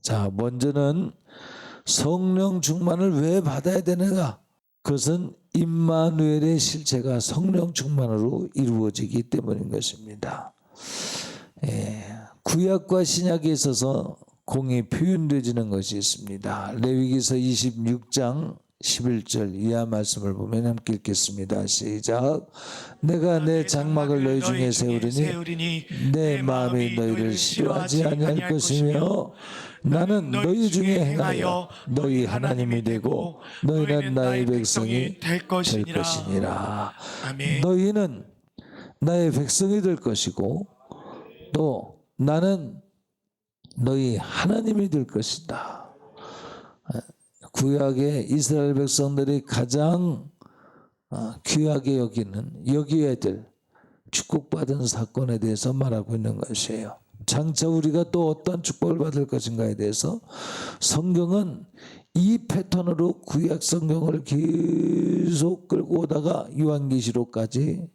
자, 먼저는 성령 충만을 왜 받아야 되는가? 그것은 임마누엘의 실체가 성령 충만으로 이루어지기 때문인 것입니다. 구약과 신약에 있어서 공이 표현되어지는 것이 있습니다. 레위기서 26장 11절 이하 말씀을 보면 함께 읽겠습니다. 시작. 내가 내 장막을 너희 중에 세우리니 내 마음이 너희를 싫어하지 아니할 것이며 나는 너희 중에 행하여 너희 하나님이 되고 너희는 나의 백성이 될 것이니라. 너희는 나의 백성이 될 것이고 또 나는 너희 하나님이 될 것이다. 구약의 이스라엘 백성들이 가장 귀하게 여겨야 될 축복받은 사건에 대해서 말하고 있는 것이에요. 장차 우리가 또 어떤 축복을 받을 것인가에 대해서 성경은 이 패턴으로 구약 성경을 계속 끌고 오다가 요한계시록까지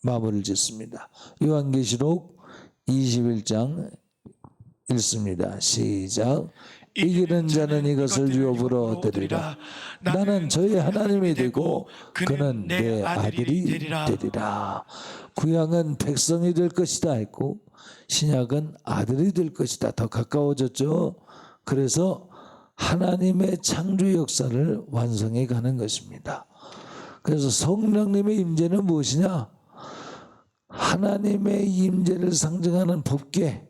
마무리를 짓습니다. 요한계시록 21장 읽습니다. 시작. 이기는 자는 이것을 유업으로 얻으리라. 나는 저의 하나님이 되고 그는 내 아들이 되리라. 구약은 백성이 될 것이다 했고 신약은 아들이 될 것이다. 더 가까워졌죠. 그래서 하나님의 창조 역사를 완성해 가는 것입니다. 그래서 성령님의 임재는 무엇이냐? 하나님의 임재를 상징하는 법궤.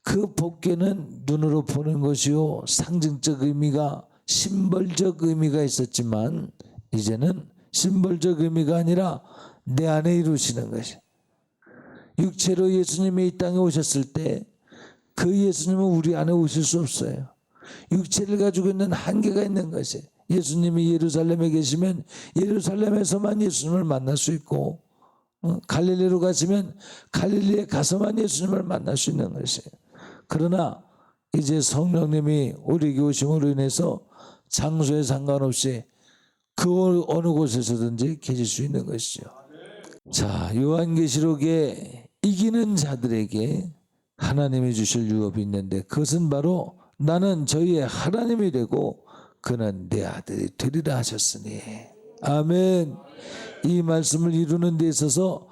그 법궤는 눈으로 보는 것이요 상징적 의미가 심벌적 의미가 있었지만 이제는 심벌적 의미가 아니라 내 안에 이루시는 것이. 육체로 예수님이 이 땅에 오셨을 때 그 예수님은 우리 안에 오실 수 없어요. 육체를 가지고 있는 한계가 있는 것이. 예수님이 예루살렘에 계시면 예루살렘에서만 예수님을 만날 수 있고 갈릴리로 가시면 갈릴리에 가서만 예수님을 만날 수 있는 것이에요. 그러나 이제 성령님이 우리에게 오심으로 인해서 장소에 상관없이 그 어느 곳에서든지 계실 수 있는 것이죠. 자, 요한계시록에 이기는 자들에게 하나님이 주실 유업이 있는데 그것은 바로 나는 저희의 하나님이 되고 그는 내 아들이 되리라 하셨으니. 아멘. 이 말씀을 이루는 데 있어서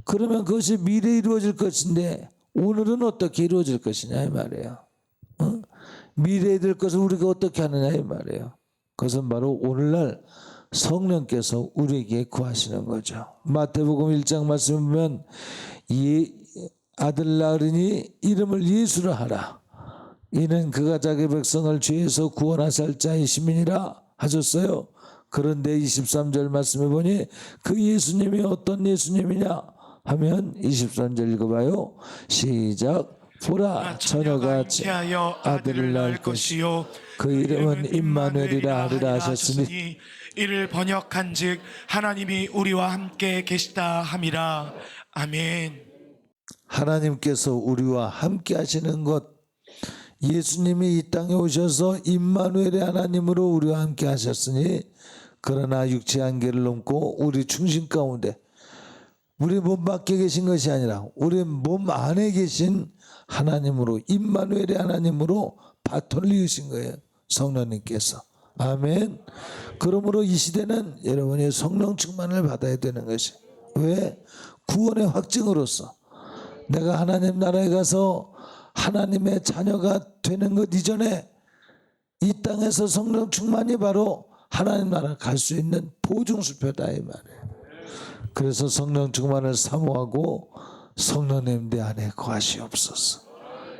그러면 그것이 미래에 이루어질 것인데 오늘은 어떻게 이루어질 것이냐 이 말이에요. 미래에 될 것을 우리가 어떻게 하느냐 이 말이에요. 그것은 바로 오늘날 성령께서 우리에게 구하시는 거죠. 마태복음 1장 말씀 보면 아들 낳으리니 이름을 예수라 하라. 이는 그가 자기 백성을 죄에서 구원하실 자의 시민이라 하셨어요. 그런데 23절 말씀해 보니 그 예수님이 어떤 예수님이냐 하면 23절 읽어봐요. 시작. 보라 처녀가 체하여 아들을 낳을 것이요 그 이름은 임마누엘이라 하리라 하셨으니 이를 번역한즉 하나님이 우리와 함께 계시다 함이라. 아멘. 하나님께서 우리와 함께 하시는 것, 예수님이 이 땅에 오셔서 임마누엘의 하나님으로 우리와 함께 하셨으니 그러나 육체 한계를 넘고 우리 중심 가운데 우리 몸 밖에 계신 것이 아니라 우리 몸 안에 계신 하나님으로 임마누엘의 하나님으로 바톤을 이으신 거예요. 성령님께서. 아멘. 그러므로 이 시대는 여러분이 성령 충만을 받아야 되는 것이. 왜? 구원의 확증으로서 내가 하나님 나라에 가서 하나님의 자녀가 되는 것 이전에 이 땅에서 성령 충만이 바로 하나님 나라 갈 수 있는 보증수표다 이 말이에요. 그래서 성령 충만을 사모하고 성령님 내 안에 거하시옵소서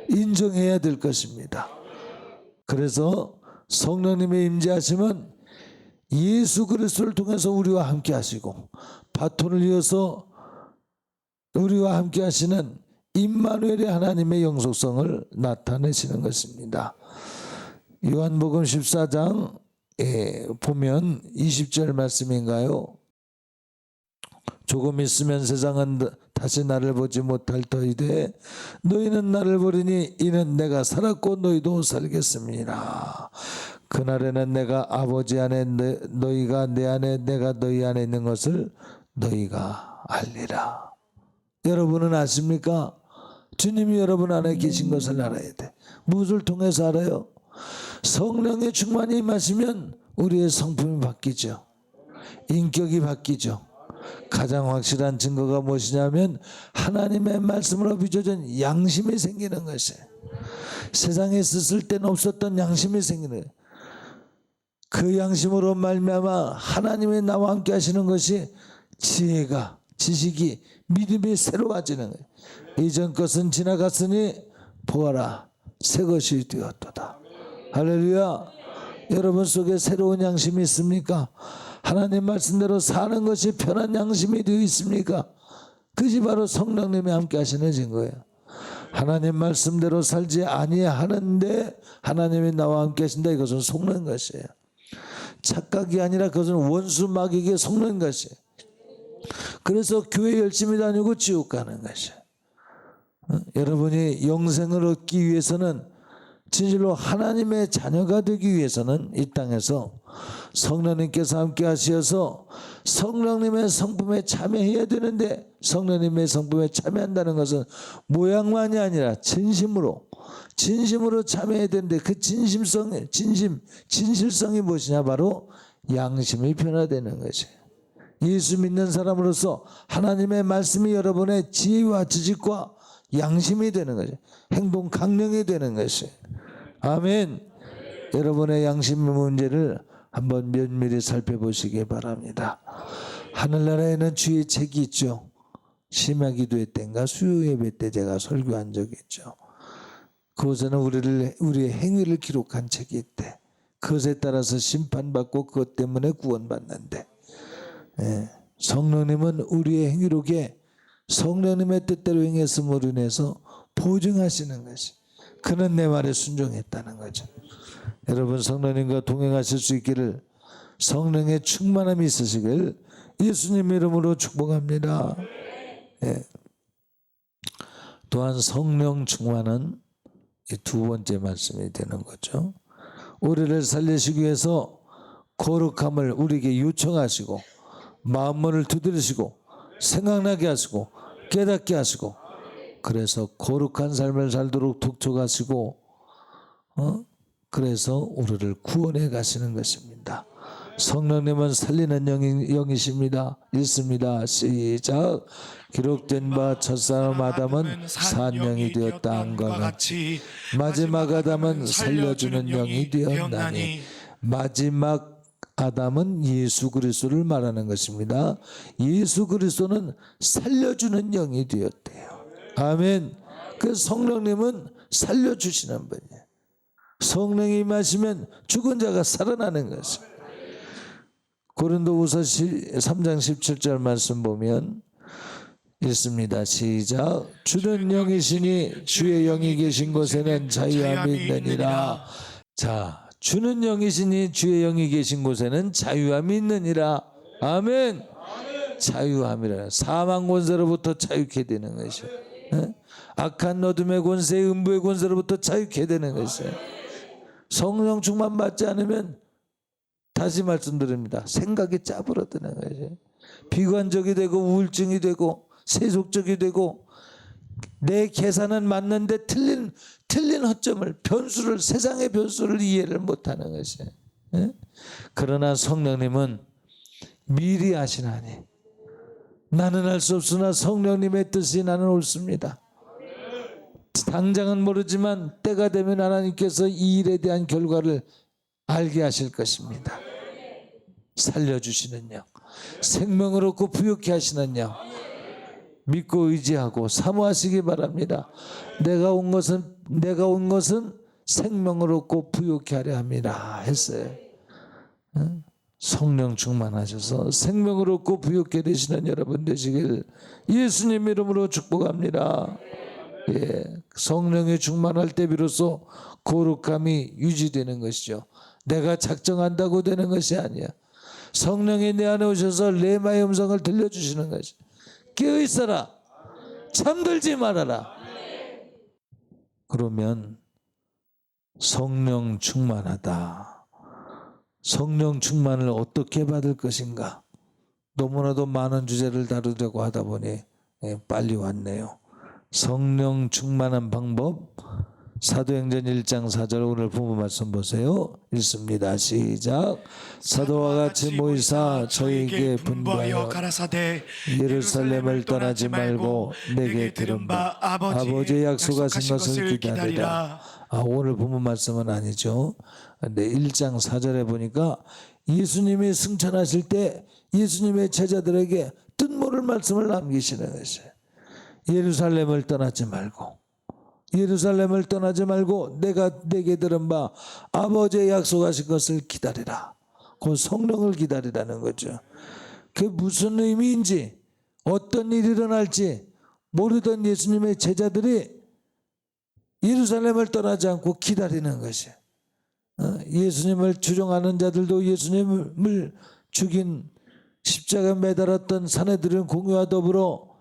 인정해야 될 것입니다. 그래서 성령님의 임재하심은 예수 그리스도를 통해서 우리와 함께 하시고 바톤을 이어서 우리와 함께 하시는 임마누엘의 하나님의 영속성을 나타내시는 것입니다. 요한복음 14장 보면 20절 말씀인가요? 조금 있으면 세상은 다시 나를 보지 못할 터이되 너희는 나를 보리니 이는 내가 살았고 너희도 살겠습니다. 그날에는 내가 아버지 안에 너희가 내 안에 내가 너희 안에 있는 것을 너희가 알리라. 여러분은 아십니까? 주님이 여러분 안에 계신 것을 알아야 돼. 무엇을 통해서 알아요? 성령의 충만이 임하시면 우리의 성품이 바뀌죠. 인격이 바뀌죠. 가장 확실한 증거가 무엇이냐면 하나님의 말씀으로 빚어진 양심이 생기는 것이에요. 세상에 있었을 때는 없었던 양심이 생기는 거예요. 그 양심으로 말미암아 하나님이 나와 함께 하시는 것이 지혜가, 지식이, 믿음이 새로워지는 거예요. 이전 것은 지나갔으니 보아라 새 것이 되었도다. 할렐루야. 여러분 속에 새로운 양심이 있습니까? 하나님 말씀대로 사는 것이 편한 양심이 되어 있습니까? 그것이 바로 성령님이 함께 하시는 증거예요. 하나님 말씀대로 살지 아니하는데 하나님이 나와 함께 하신다. 이것은 속는 것이에요. 착각이 아니라 그것은 원수 마귀에게 속는 것이에요. 그래서 교회 열심히 다니고 지옥 가는 것이에요. 여러분이 영생을 얻기 위해서는 진실로 하나님의 자녀가 되기 위해서는 이 땅에서 성령님께서 함께 하셔서 성령님의 성품에 참여해야 되는데 성령님의 성품에 참여한다는 것은 모양만이 아니라 진심으로 참여해야 되는데 그 진실성이 무엇이냐? 바로 양심이 변화되는 것이에요. 예수 믿는 사람으로서 하나님의 말씀이 여러분의 지혜와 지식과 양심이 되는 거죠. 행동 강령이 되는 것이에요. 아멘. 여러분의 양심의 문제를 한번 면밀히 살펴보시기 바랍니다. 하늘나라에는 주의 책이 있죠. 심야기도회 때인가 수요예배 때 제가 설교한 적이 있죠. 그것에는 우리의 행위를 기록한 책이 있대. 그것에 따라서 심판받고 그것 때문에 구원받는데, 성령님은 우리의 행위록에 성령님의 뜻대로 행했음으로 인해서 보증하시는 것이, 그는 내 말에 순종했다는 거죠. 여러분 성령님과 동행하실 수 있기를, 성령의 충만함이 있으시길 예수님 이름으로 축복합니다. 또한 성령 충만은 두 번째 말씀이 되는 거죠. 우리를 살리시기 위해서 거룩함을 우리에게 요청하시고 마음문을 두드리시고 생각나게 하시고 깨닫게 하시고, 그래서 거룩한 삶을 살도록 독촉하시고 그래서 우리를 구원해 가시는 것입니다. 성령님은 살리는 영이십니다. 읽습니다. 시작. 기록된 바 첫사람 아담은 산 영이 되었다 한과 같이 마지막 아담은 살려주는 영이 되었나니. 마지막 아담은 예수 그리스도를 말하는 것입니다. 예수 그리스도는 살려주는 영이 되었대요. 아멘. 그 성령님은 살려주시는 분이에요. 성령이 임하시면 죽은 자가 살아나는 것입니다. 고린도후서 3장 17절 말씀 보면 읽습니다. 시작. 주는 영이시니 주의 영이 계신 곳에는 자유함이 있느니라. 자, 주는 영이시니 주의 영이 계신 곳에는 자유함이 있느니라. 아멘. 자유함이라. 사망 권세로부터 자유케 되는 것이요. 악한 어둠의 권세, 음부의 권세로부터 자유케 되는 것이에요. 성령 충만 받지 않으면, 다시 말씀드립니다, 생각이 짜부러드는 거죠. 비관적이 되고 우울증이 되고 세속적이 되고, 내 계산은 맞는데 틀린 허점을, 변수를, 세상의 변수를 이해를 못하는 것이에요. 그러나 성령님은 미리 아시나니 나는 알 수 없으나 성령님의 뜻이 나는 옳습니다. 당장은 모르지만 때가 되면 하나님께서 이 일에 대한 결과를 알게 하실 것입니다. 살려주시는 영, 생명을 얻고 부욕케 하시는 영, 믿고 의지하고 사모하시기 바랍니다. 내가 온 것은 생명을 얻고 부욕케 하려 함이라 했어요. 성령 충만하셔서 생명을 얻고 부욕케 되시는 여러분 되시길 예수님 이름으로 축복합니다. 성령이 충만할 때 비로소 거룩함이 유지되는 것이죠. 내가 작정한다고 되는 것이 아니야. 성령이 내 안에 오셔서 레마의 음성을 들려주시는 것이. 깨어있어라, 잠들지 말아라. 그러면 성령 충만하다. 성령 충만을 어떻게 받을 것인가? 너무나도 많은 주제를 다루려고 하다 보니 빨리 왔네요. 성령 충만한 방법. 사도행전 1장 4절 오늘 본문 말씀 보세요. 읽습니다. 시작. 사도와 같이 모이사 저에게 분부하여 가라사대 예루살렘을 떠나지 말고 내게 들은 바 아버지의 약속하신 것을 기다리라. 오늘 본문 말씀은 아니죠. 근데 1장 4절에 보니까 예수님이 승천하실 때 예수님의 제자들에게 뜻모를 말씀을 남기시는 것이에요. 예루살렘을 떠나지 말고 내가 내게 들은 바 아버지의 약속하신 것을 기다리라. 그 성령을 기다리라는 거죠. 그게 무슨 의미인지 어떤 일이 일어날지 모르던 예수님의 제자들이 예루살렘을 떠나지 않고 기다리는 것이에요. 예수님을 추종하는 자들도 예수님을 죽인 십자가에 매달았던 사내들은 공유와 더불어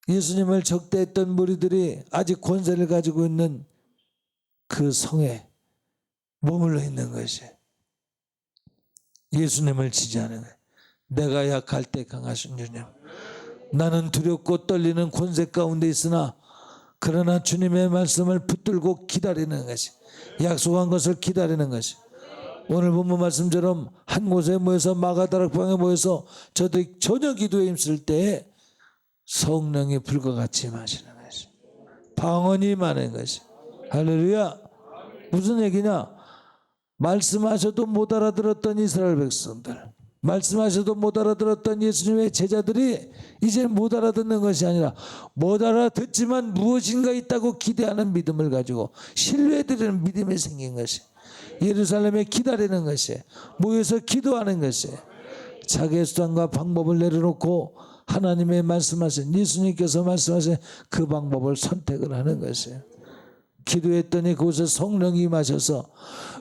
예수님을 적대했던 무리들이 아직 권세를 가지고 있는 그 성에 머물러 있는 것이 예수님을 지지하는 거예요. 내가 약할 때 강하신 주님. 나는 두렵고 떨리는 권세 가운데 있으나 그러나 주님의 말씀을 붙들고 기다리는 것이, 약속한 것을 기다리는 것이. 오늘 본문 말씀처럼 한 곳에 모여서 마가다락방에 모여서 저들이 저녁 기도에 힘쓸 때에 성령이 불과 같이 임하시는 것이, 방언이 임하는 것이. 할렐루야. 무슨 얘기냐? 말씀하셔도 못 알아들었던 이스라엘 백성들, 말씀하셔도 못 알아들었던 예수님의 제자들이 이제 못 알아듣는 것이 아니라 못 알아듣지만 무엇인가 있다고 기대하는 믿음을 가지고 신뢰드리는 믿음이 생긴 것이, 예루살렘에 기다리는 것이, 모여서 기도하는 것이, 자기의 수단과 방법을 내려놓고 하나님의 말씀하신, 예수님께서 말씀하신 그 방법을 선택을 하는 것이에요. 기도했더니 그곳에 성령이 임하셔서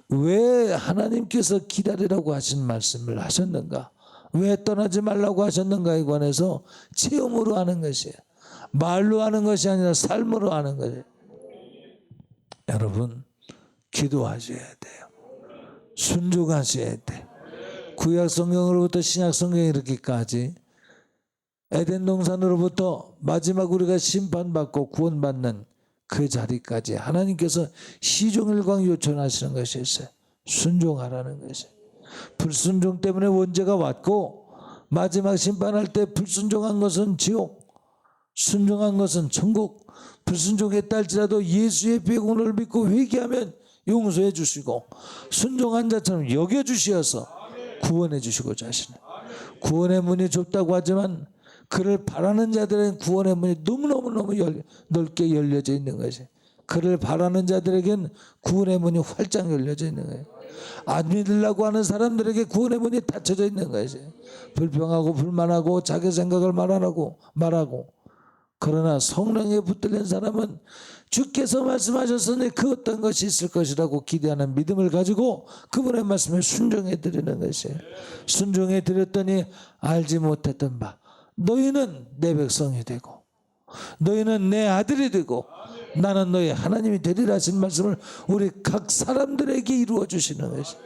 왜 하나님께서 기다리라고 하신 말씀을 하셨는가, 왜 떠나지 말라고 하셨는가에 관해서 체험으로 하는 것이에요. 말로 하는 것이 아니라 삶으로 하는 거예요. 여러분, 기도하셔야 돼요. 순종하셔야 돼요. 구약 성경으로부터 신약 성경에 이르기까지 에덴 동산으로부터 마지막 우리가 심판받고 구원받는 그 자리까지 하나님께서 시종일관 요청하시는 것이 있어요. 순종하라는 것이. 불순종 때문에 원죄가 왔고 마지막 심판할 때 불순종한 것은 지옥, 순종한 것은 천국. 불순종했다 할지라도 예수의 백운을 믿고 회개하면 용서해 주시고 순종한 자처럼 여겨주시어서 구원해 주시고자 하시는, 구원의 문이 좁다고 하지만 그를 바라는 자들은 구원의 문이 너무너무 넓게 열려져 있는 것이, 그를 바라는 자들에겐 구원의 문이 활짝 열려져 있는 거예요. 안 믿으려고 하는 사람들에게 구원의 문이 닫혀져 있는 것이, 불평하고 불만하고 자기 생각을 말하고 그러나 성령에 붙들린 사람은 주께서 말씀하셨으니 그 어떤 것이 있을 것이라고 기대하는 믿음을 가지고 그분의 말씀에 순종해 드리는 것이에요. 순종해 드렸더니 알지 못했던 바 너희는 내 백성이 되고 너희는 내 아들이 되고 나는 너희 하나님이 되리라 하신 말씀을 우리 각 사람들에게 이루어 주시는 것이에요.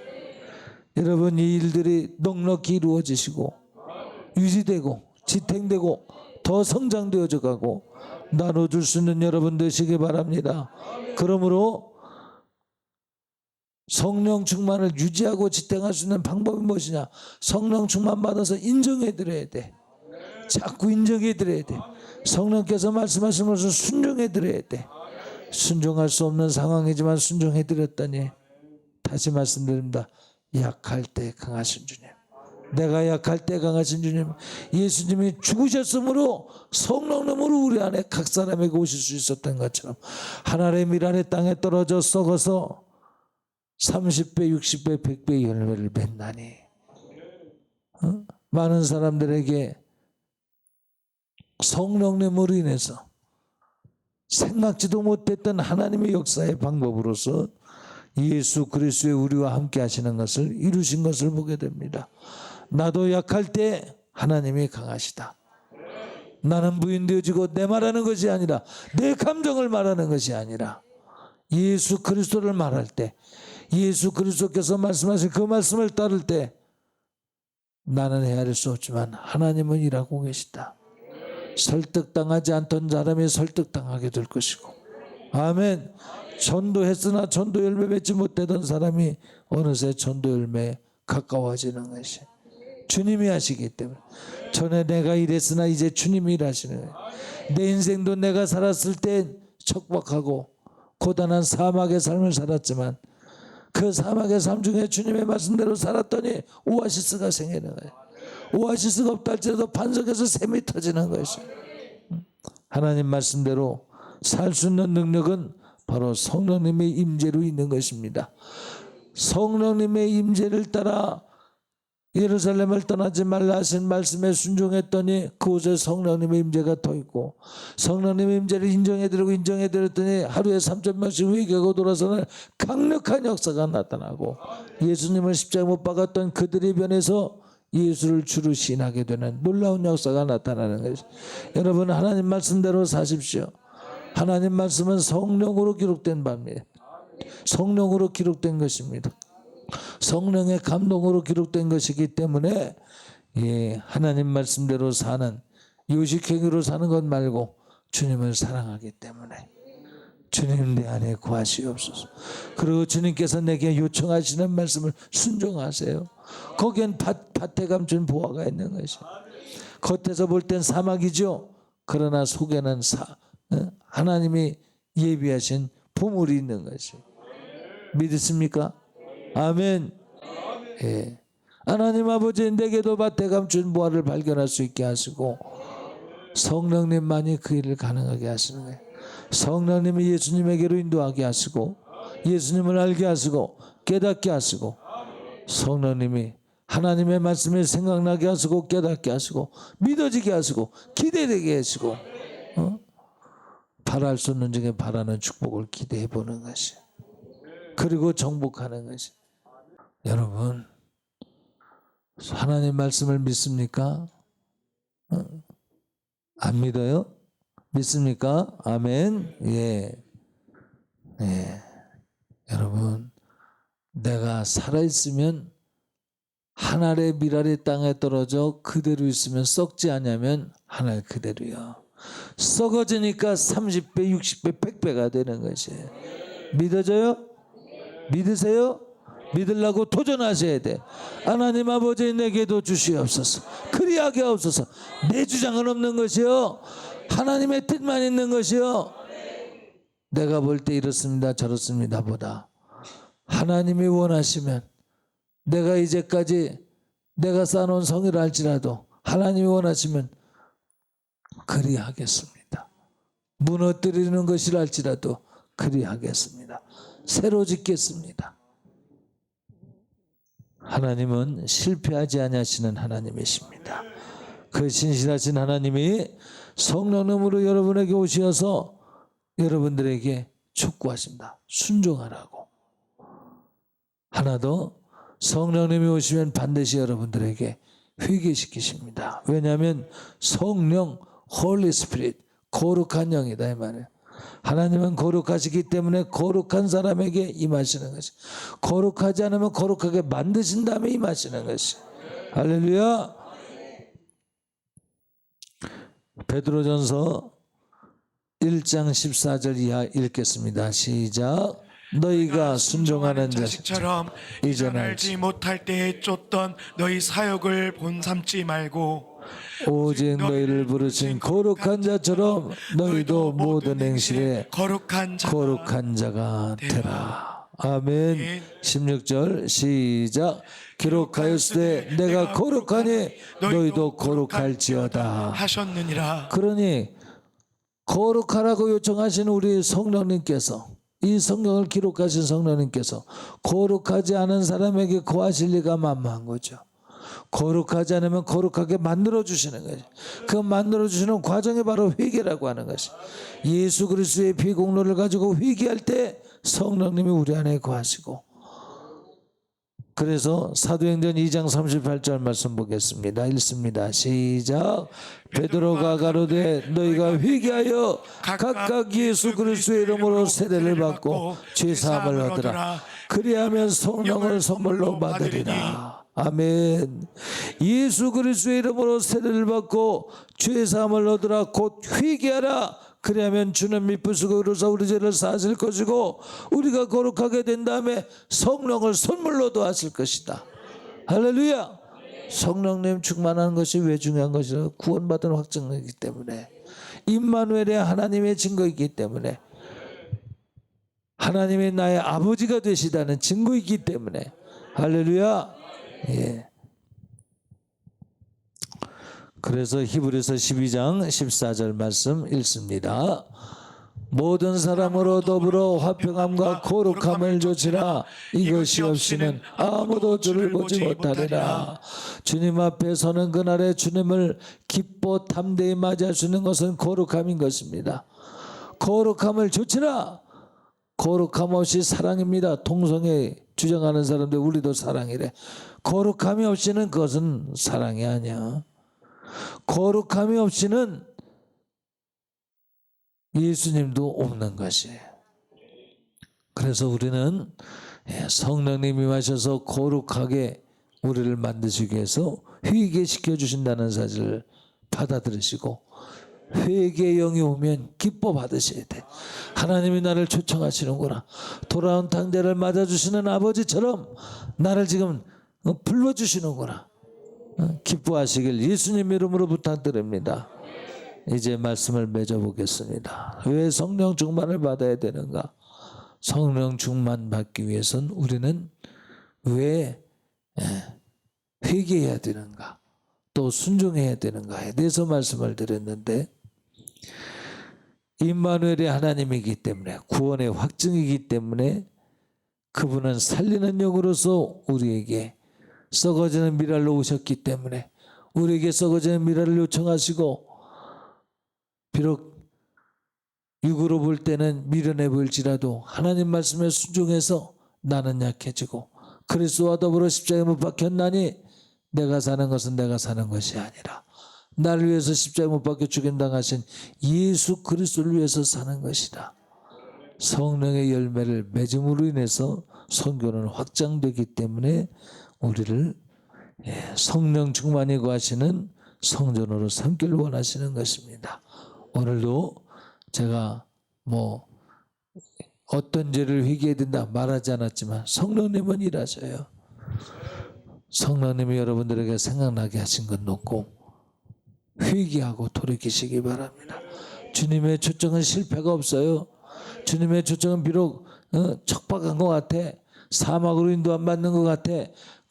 여러분, 이 일들이 넉넉히 이루어지시고 유지되고 지탱되고 더 성장되어져 가고 나눠줄 수 있는 여러분 되시기 바랍니다. 그러므로 성령 충만을 유지하고 지탱할 수 있는 방법이 무엇이냐? 성령 충만 받아서 인정해 드려야 돼. 자꾸 인정해 드려야 돼. 성령께서 말씀하신 것을 순종해 드려야 돼. 순종할 수 없는 상황이지만 순종해 드렸더니 다시 말씀드립니다. 약할 때 강하신 주님, 내가 약할 때 강하신 주님, 예수님이 죽으셨으므로 성령님으로 우리 안에 각 사람에게 오실 수 있었던 것처럼 하늘의 밀 아래 땅에 떨어져 썩어서 30배, 60배, 100배의 열매를 맺나니, 많은 사람들에게 성령님으로 인해서 생각지도 못했던 하나님의 역사의 방법으로서 예수 그리스도의 우리와 함께 하시는 것을 이루신 것을 보게 됩니다. 나도 약할 때 하나님이 강하시다. 나는 부인되어지고 내 말하는 것이 아니라 내 감정을 말하는 것이 아니라 예수 그리스도를 말할 때, 예수 그리스도께서 말씀하신 그 말씀을 따를 때 나는 헤아릴 수 없지만 하나님은 일하고 계시다. 설득당하지 않던 사람이 설득당하게 될 것이고, 아멘. 전도했으나 전도 열매 맺지 못하던 사람이 어느새 전도 열매에 가까워지는 것이 주님이 하시기 때문에. 전에 내가 이랬으나 이제 주님이 일하시는 거예요. 내 인생도 내가 살았을 때 척박하고 고단한 사막의 삶을 살았지만 그 사막의 삶 중에 주님의 말씀대로 살았더니 오아시스가 생기는 거예요. 오아시스가 없다 할지라도 반석에서 샘이 터지는 것이에요. 하나님 말씀대로 살 수 있는 능력은 바로 성령님의 임재로 있는 것입니다. 성령님의 임재를 따라 예루살렘을 떠나지 말라 하신 말씀에 순종했더니 그곳에 성령님의 임재가 더 있고, 성령님의 임재를 인정해드렸더니 하루에 3,000명씩 회개하고 돌아서는 강력한 역사가 나타나고, 예수님을 십자가에 못 박았던 그들이 변해서 예수를 주로 신하게 되는 놀라운 역사가 나타나는 것이. 여러분, 하나님 말씀대로 사십시오. 하나님 말씀은 성령으로 기록된 바입니다. 성령으로 기록된 것입니다. 성령의 감동으로 기록된 것이기 때문에 하나님 말씀대로 사는, 요식행위로 사는 것 말고 주님을 사랑하기 때문에 주님 내 안에 거하시옵소서. 그리고 주님께서 내게 요청하시는 말씀을 순종하세요. 거기엔 밭에 감춘 보화가 있는 것이에요. 겉에서 볼 땐 사막이죠. 그러나 속에는 하나님이 예비하신 보물이 있는 것이에요. 믿으십니까? 아멘. 예. 하나님 아버지, 내게도 밭에 감춘 보화를 발견할 수 있게 하시고 성령님만이 그 일을 가능하게 하시는 거예요. 성령님이 예수님에게로 인도하게 하시고 예수님을 알게 하시고 깨닫게 하시고, 성령님이 하나님의 말씀을 생각나게 하시고 깨닫게 하시고 믿어지게 하시고 기대되게 하시고, 바랄 수 없는 중에 바라는 축복을 기대해 보는 것이, 그리고 정복하는 것이. 여러분, 하나님 말씀을 믿습니까? 안 믿어요? 믿습니까? 아멘. 예. 여러분, 내가 살아있으면 한 알의 밀알이 땅에 떨어져 그대로 있으면 썩지 않냐면 한 알 그대로요. 썩어지니까 30배, 60배, 100배가 되는 것이에요. 믿어져요? 믿으세요? 믿으려고 도전하셔야 돼. 하나님 아버지, 내게도 주시옵소서. 그리하게 하옵소서. 내 주장은 없는 것이요, 하나님의 뜻만 있는 것이요, 내가 볼 때 이렇습니다 저렇습니다 보다 하나님이 원하시면, 내가 이제까지 내가 쌓아놓은 성의를 할지라도 하나님이 원하시면 그리하겠습니다. 무너뜨리는 것이라 할지라도 그리하겠습니다. 새로 짓겠습니다. 하나님은 실패하지 아니하시는 하나님이십니다. 그 신실하신 하나님이 성령님으로 여러분에게 오셔서 여러분들에게 촉구하십니다. 순종하라고. 하나 더, 성령님이 오시면 반드시 여러분들에게 회개시키십니다. 왜냐하면 성령, 홀리 스피릿, 거룩한 영이다 이 말이에요. 하나님은 거룩하시기 때문에 거룩한 사람에게 임하시는 것이, 거룩하지 않으면 거룩하게 만드신 다음에 임하시는 것이. 할렐루야. 베드로전서 1장 14절 이하 읽겠습니다. 시작. 너희가 순종하는 자식처럼 이전 알지 못할 때에 쫓던 너희 사역을 본삼지 말고 오직 너희를 부르신 거룩한 자처럼 너희도 모든 행실에 거룩한 자가 되라. 아멘. 16절 시작. 기록하였으되 내가 거룩하니 너희도 거룩할지어다 하셨느니라. 그러니 거룩하라고 요청하신 우리 성령님께서, 이 성경을 기록하신 성령님께서 거룩하지 않은 사람에게 거하실 리가 만무한 거죠. 거룩하지 않으면 거룩하게 만들어주시는 거죠. 그 만들어주시는 과정이 바로 회개라고 하는 것이. 예수 그리스도의 피 공로를 가지고 회개할 때 성령님이 우리 안에 거하시고, 그래서 사도행전 2장 38절 말씀 보겠습니다. 읽습니다. 시작. 베드로가 가로되 너희가 회개하여 각각 예수 그리스도의 이름으로 세례를 받고 죄사함을 얻으라. 그리하면 성령을 선물로 받으리라. 아멘. 예수 그리스도의 이름으로 세례를 받고 죄 사함을 얻으라. 곧 회개하라. 그리하면 주는 미쁘시고 그로서 우리 죄를 사하실 것이고 우리가 거룩하게 된 다음에 성령을 선물로도 하실 것이다. 할렐루야. 성령님 충만하는 것이 왜 중요한 것이라? 구원받은 확증이기 때문에, 임마누엘의 하나님의 증거이기 때문에, 하나님의 나의 아버지가 되시다는 증거이기 때문에. 할렐루야. 예. 그래서 히브리서 12장 14절 말씀 읽습니다. 모든 사람으로 더불어 화평함과 거룩함을 조치라. 이것이 없이는 아무도 주를 보지 못하리라. 주님 앞에 서는 그날에 주님을 기뻐 담대히 맞이할 수 있는 것은 거룩함인 것입니다. 거룩함을 조치라. 거룩함 없이 사랑입니다. 통성에 주장하는 사람들 우리도 사랑이래. 거룩함이 없이는 그것은 사랑이 아니야. 거룩함이 없이는 예수님도 없는 것이에요. 그래서 우리는 성령님이 임하셔서 거룩하게 우리를 만드시기 위해서 회개시켜 주신다는 사실을 받아들이시고, 회개의 영이 오면 기뻐 받으셔야 돼. 하나님이 나를 초청하시는구나. 돌아온 탕자를 맞아주시는 아버지처럼 나를 지금 불러주시는구나. 기뻐하시길 예수님 이름으로 부탁드립니다. 이제 말씀을 맺어보겠습니다. 왜 성령 충만을 받아야 되는가? 성령 충만 받기 위해서는 우리는 왜 회개해야 되는가? 또 순종해야 되는가에 대해서 말씀을 드렸는데, 임마누엘의 하나님이기 때문에, 구원의 확증이기 때문에 그분은 살리는 영으로서 우리에게 썩어지는 미랄로 오셨기 때문에 우리에게 썩어지는 미랄을 요청하시고, 비록 육으로 볼 때는 미련해 보일지라도 하나님 말씀에 순종해서 나는 약해지고 그리스도와 더불어 십자가에 못 박혔나니 내가 사는 것은 내가 사는 것이 아니라 나를 위해서 십자가에 못 박혀 죽임당하신 예수 그리스도를 위해서 사는 것이다. 성령의 열매를 맺음으로 인해서 선교는 확장되기 때문에 우리를 성령 충만히 거하시는 성전으로 삼기를 원하시는 것입니다. 오늘도 제가 어떤 죄를 회개해야 된다 말하지 않았지만 성령님은 일하셔요. 성령님이 여러분들에게 생각나게 하신 건 놓고 회개하고 돌이키시기 바랍니다. 주님의 초청은 실패가 없어요. 주님의 초청은 비록 척박한 것 같아. 사막으로 인도 안 받는 것 같아.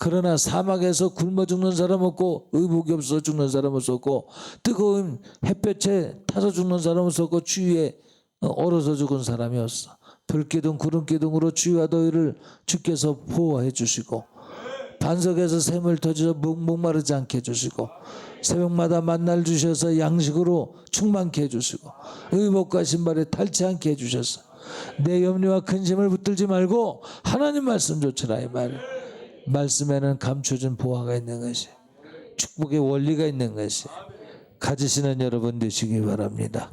그러나 사막에서 굶어 죽는 사람 없고 의복이 없어 죽는 사람 없었고 뜨거운 햇볕에 타서 죽는 사람 없었고 추위에 얼어서 죽은 사람이 없어. 불기둥 구름기둥으로 추위와 더위를 주께서 보호해 주시고 반석에서 샘을 터져서 목마르지 않게 해주시고 새벽마다 만날 주셔서 양식으로 충만케 해주시고 의복과 신발에 탈지 않게 해주셔서 내 염려와 근심을 붙들지 말고 하나님 말씀 좇으라. 이 말. 말씀에는 감춰진 보화가 있는 것이, 축복의 원리가 있는 것이 가지시는 여러분 되시기 바랍니다.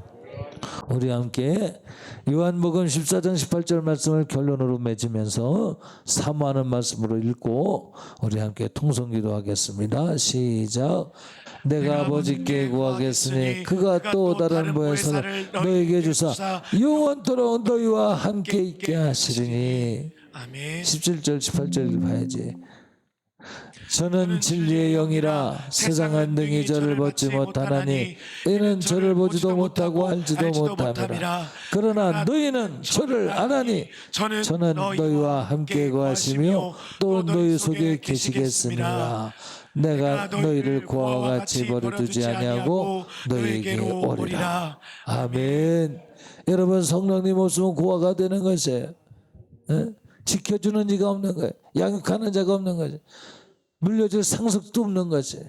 우리 함께 요한복음 14장 18절 말씀을 결론으로 맺으면서 사모하는 말씀으로 읽고 우리 함께 통성기도 하겠습니다. 시작. 내가 아버지께 구하겠으니 그가 또 다른 보혜사를 너에게 주사 영원토록 너희와 함께 있게 하시리니. 아멘. 17절 18절 봐야지. 저는 진리의 영이라 세상은 능히 저를 보지 못하나니 이는 저를 보지도 못하고 알지도 못함이라. 그러나 너희는 저를 아나니 저는 너희와 함께 거하시며 또 너희 속에 계시겠습니다. 내가 너희를 고아와 같이 버려두지 아니하고 너희에게 오리라. 아멘. 여러분, 성령님 없으면 고아가 되는 것이에요. 지켜주는 이가 없는 거예요. 양육하는 자가 없는 거죠. 물려줄 상속도 없는 거지.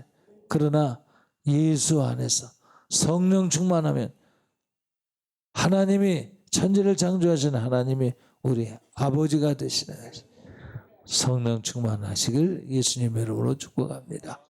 그러나 예수 안에서 성령 충만하면 하나님이, 천지를 창조하시는 하나님이 우리 아버지가 되시는 거지. 성령 충만하시길 예수님의 이름으로 축복합니다.